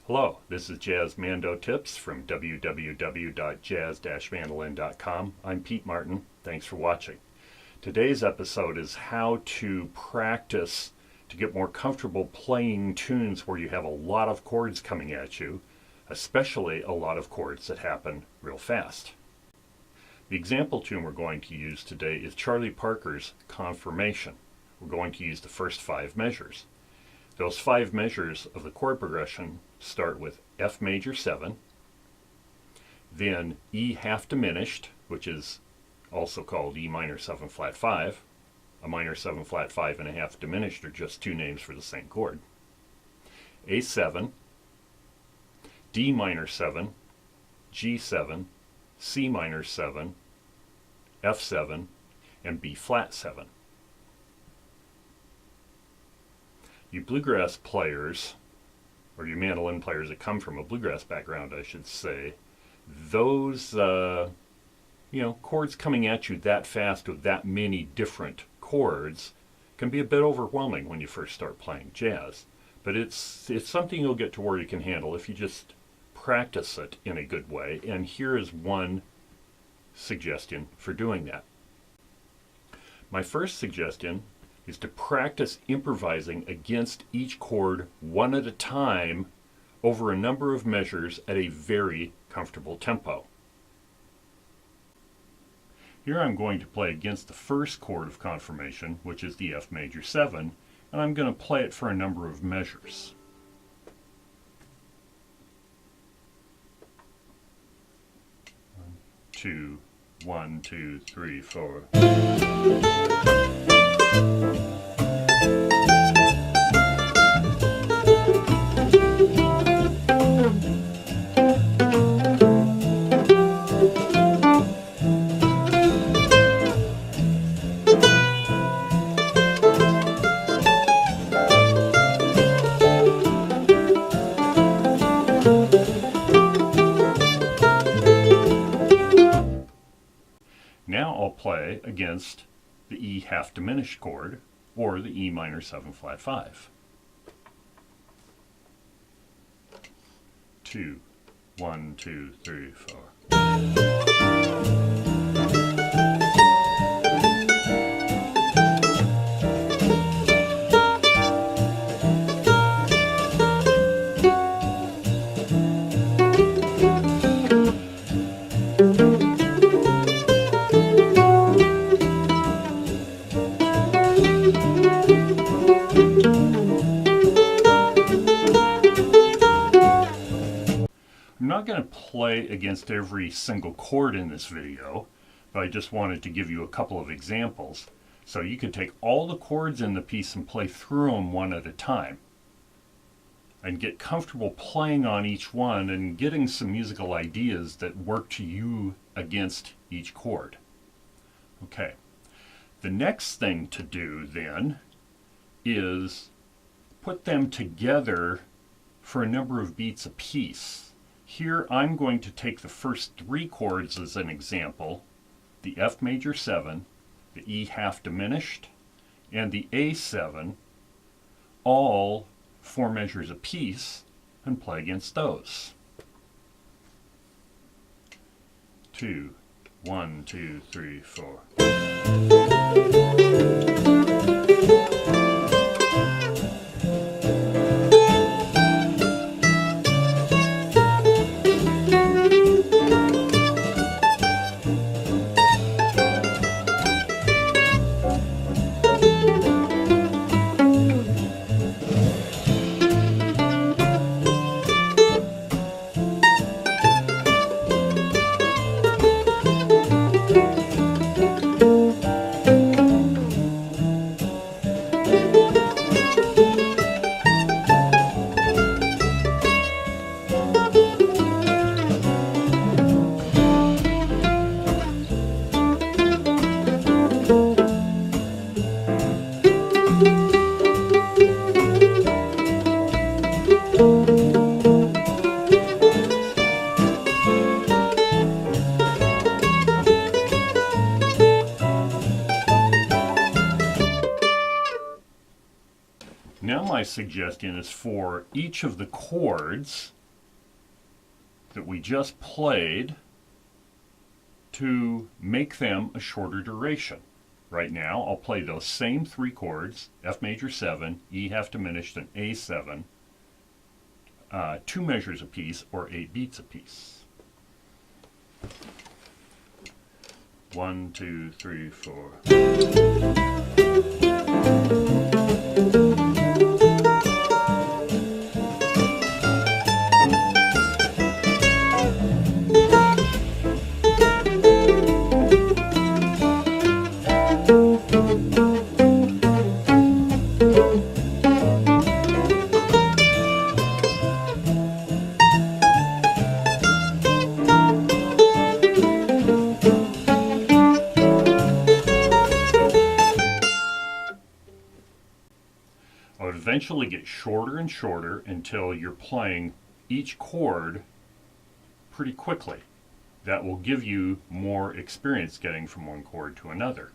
Hello, this is Jazz Mando Tips from www.jazz-mandolin.com. I'm Pete Martin. Thanks for watching. Today's episode is how to practice to get more comfortable playing tunes where you have a lot of chords coming at you, especially a lot of chords that happen real fast. The example tune we're going to use today is Charlie Parker's Confirmation. We're going to use the first 5 measures. Those 5 measures of the chord progression start with F major 7, then E half diminished, which is also called E minor 7 flat 5. A minor 7 flat 5 and a half diminished are just 2 names for the same chord. A7, D minor 7, G7, C minor 7, F7, and B flat 7. You bluegrass players, or you mandolin players that come from a bluegrass background, I should say, those chords coming at you that fast with that many different chords can be a bit overwhelming when you first start playing jazz. But it's something you'll get to where you can handle if you just practice it in a good way. And here is one suggestion for doing that. My first suggestion is to practice improvising against each chord one at a time over a number of measures at a very comfortable tempo. Here I'm going to play against the first chord of confirmation, which is the F major 7, and I'm going to play it for a number of measures. 2, 1, 2, 3, 4. Now I'll play against the E half diminished chord, or the E minor 7 flat 5. 2, 1, 2, 3, 4. I'm not going to play against every single chord in this video, but I just wanted to give you a couple of examples. So you can take all the chords in the piece and play through them one at a time and get comfortable playing on each one and getting some musical ideas that work to you against each chord. Okay, the next thing to do then is put them together for a number of beats apiece. Here I'm going to take the first 3 chords as an example, the F major 7, the E half diminished, and the A7, all 4 measures apiece, and play against those. 2, 1, 2, 3, 4. now my suggestion is for each of the chords that we just played to make them a shorter duration. Right now, I'll play those same three chords, F major 7, E half diminished, and A7, 2 measures apiece or 8 beats apiece. 1, 2, 3, 4. I would eventually get shorter and shorter until you're playing each chord pretty quickly. That will give you more experience getting from one chord to another.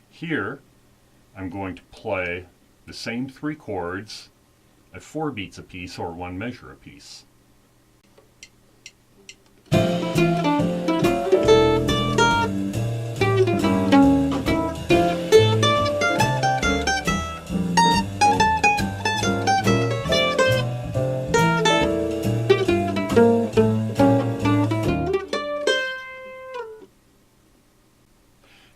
Here, I'm going to play the same three chords at 4 beats apiece or 1 measure apiece.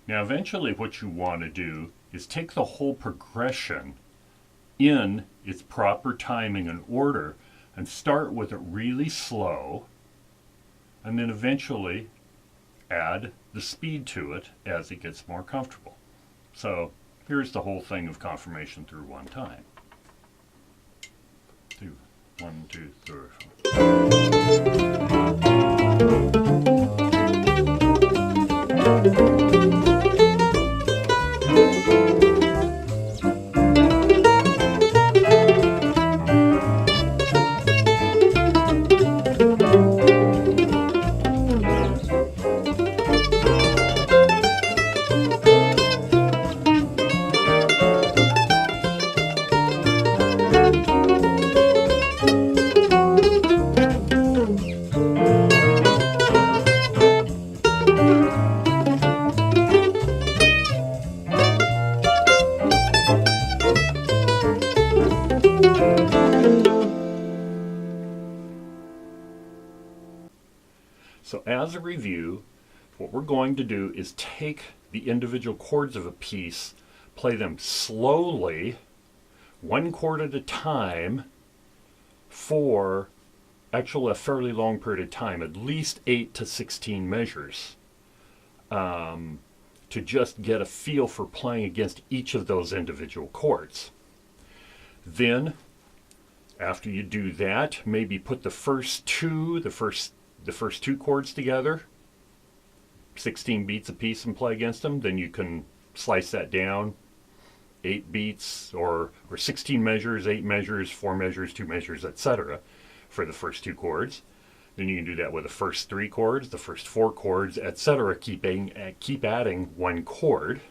Now eventually what you want to do is take the whole progression in its proper timing and order and start with it really slow and then eventually add the speed to it as it gets more comfortable. So here's the whole thing of confirmation through one time. 1, 2, 3, 4. So as a review, what we're going to do is take the individual chords of a piece, play them slowly, 1 chord at a time, for actually a fairly long period of time, at least 8 to 16 measures, to just get a feel for playing against each of those individual chords. Then, after you do that, maybe put the first two chords together, 16 beats apiece, and play against them. Then you can slice that down, 8 beats or 16 measures, 8 measures, 4 measures, 2 measures, etc. for the first 2 chords. Then you can do that with the first 3 chords, the first 4 chords, etc. Keep adding 1 chord.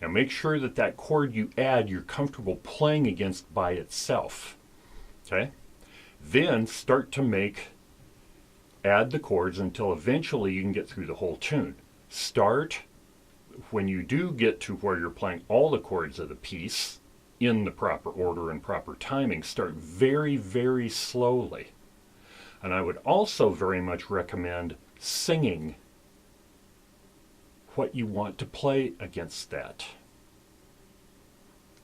Now make sure that that chord you add, you're comfortable playing against by itself. Okay? Then start to add the chords until eventually you can get through the whole tune. Start, when you do get to where you're playing all the chords of the piece in the proper order and proper timing, start very, very slowly. And I would also very much recommend singing what you want to play against that.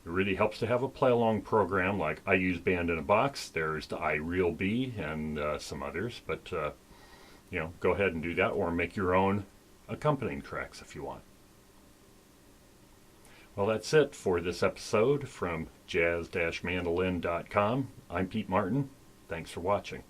It really helps to have a play-along program. Like I use Band in a Box. There's the I Real B and some others, but go ahead and do that, or make your own accompanying tracks if you want. Well, that's it for this episode from jazz-mandolin.com. I'm Pete Martin. Thanks for watching.